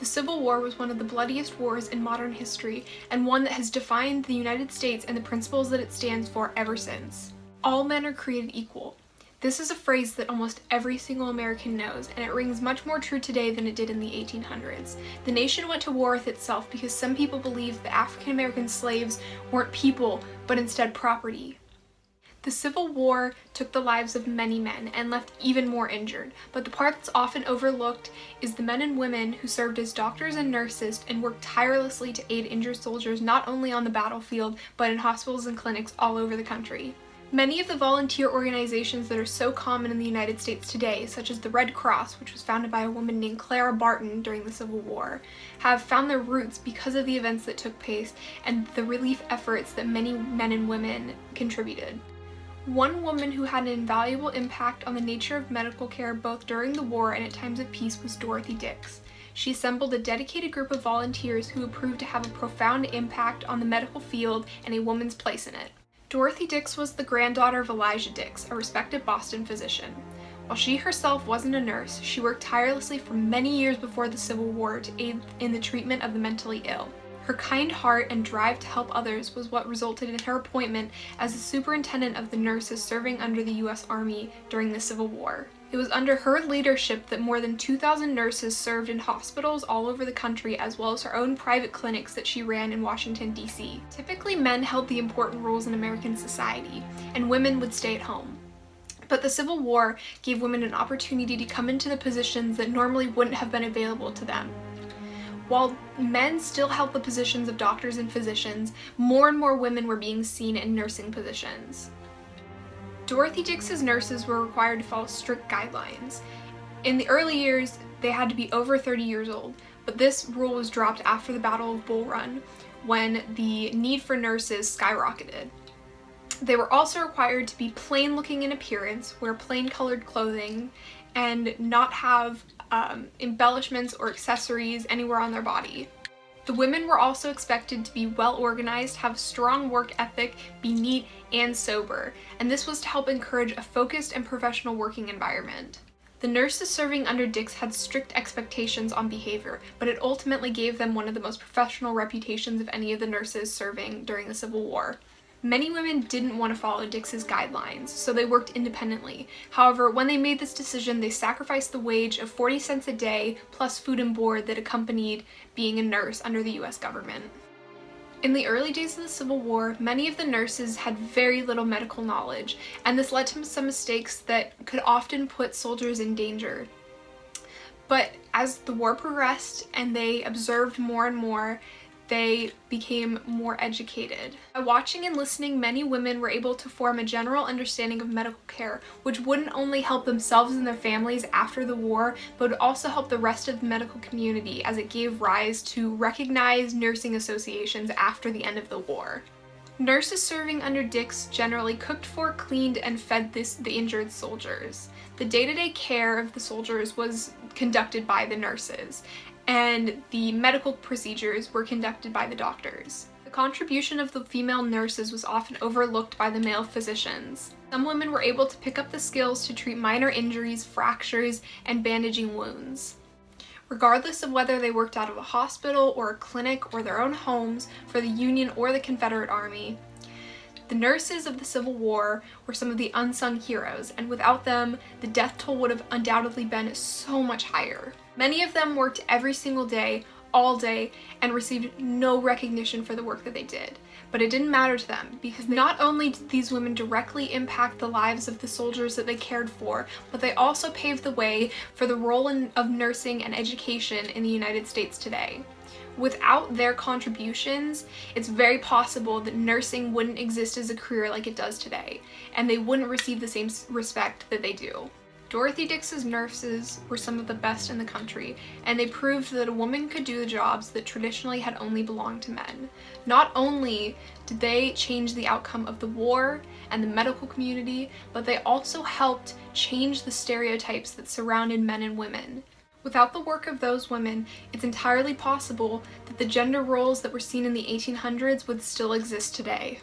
The Civil War was one of the bloodiest wars in modern history, and one that has defined the United States and the principles that it stands for ever since. All men are created equal. This is a phrase that almost every single American knows, and it rings much more true today than it did in the 1800s. The nation went to war with itself because some people believed that African American slaves weren't people, but instead property. The Civil War took the lives of many men and left even more injured, but the part that's often overlooked is the men and women who served as doctors and nurses and worked tirelessly to aid injured soldiers not only on the battlefield, but in hospitals and clinics all over the country. Many of the volunteer organizations that are so common in the United States today, such as the Red Cross, which was founded by a woman named Clara Barton during the Civil War, have found their roots because of the events that took place and the relief efforts that many men and women contributed. One woman who had an invaluable impact on the nature of medical care both during the war and at times of peace was Dorothy Dix. She assembled a dedicated group of volunteers who proved to have a profound impact on the medical field and a woman's place in it. Dorothy Dix was the granddaughter of Elijah Dix, a respected Boston physician. While she herself wasn't a nurse, she worked tirelessly for many years before the Civil War to aid in the treatment of the mentally ill. Her kind heart and drive to help others was what resulted in her appointment as the superintendent of the nurses serving under the U.S. Army during the Civil War. It was under her leadership that more than 2,000 nurses served in hospitals all over the country, as well as her own private clinics that she ran in Washington, D.C. Typically, men held the important roles in American society, and women would stay at home. But the Civil War gave women an opportunity to come into the positions that normally wouldn't have been available to them. While men still held the positions of doctors and physicians, more and more women were being seen in nursing positions. Dorothy Dix's nurses were required to follow strict guidelines. In the early years, they had to be over 30 years old, but this rule was dropped after the Battle of Bull Run, when the need for nurses skyrocketed. They were also required to be plain-looking in appearance, wear plain-colored clothing, and not have embellishments or accessories anywhere on their body. The women were also expected to be well organized, have a strong work ethic, be neat and sober, and this was to help encourage a focused and professional working environment. The nurses serving under Dix had strict expectations on behavior, but it ultimately gave them one of the most professional reputations of any of the nurses serving during the Civil War. Many women didn't want to follow Dix's guidelines, so they worked independently. However, when they made this decision, they sacrificed the wage of 40 cents a day plus food and board that accompanied being a nurse under the US government. In the early days of the Civil War, many of the nurses had very little medical knowledge, and this led to some mistakes that could often put soldiers in danger. But as the war progressed and they observed more and more, they became more educated. By watching and listening, many women were able to form a general understanding of medical care, which wouldn't only help themselves and their families after the war, but would also help the rest of the medical community as it gave rise to recognized nursing associations after the end of the war. Nurses serving under Dix generally cooked for, cleaned, and fed the injured soldiers. The day-to-day care of the soldiers was conducted by the nurses, and the medical procedures were conducted by the doctors. The contribution of the female nurses was often overlooked by the male physicians. Some women were able to pick up the skills to treat minor injuries, fractures, and bandaging wounds. Regardless of whether they worked out of a hospital or a clinic or their own homes for the Union or the Confederate Army, the nurses of the Civil War were some of the unsung heroes, and without them, the death toll would have undoubtedly been so much higher. Many of them worked every single day, all day, and received no recognition for the work that they did. But it didn't matter to them, because not only did these women directly impact the lives of the soldiers that they cared for, but they also paved the way for the role of nursing and education in the United States today. Without their contributions, it's very possible that nursing wouldn't exist as a career like it does today, and they wouldn't receive the same respect that they do. Dorothy Dix's nurses were some of the best in the country, and they proved that a woman could do the jobs that traditionally had only belonged to men. Not only did they change the outcome of the war and the medical community, but they also helped change the stereotypes that surrounded men and women. Without the work of those women, it's entirely possible that the gender roles that were seen in the 1800s would still exist today.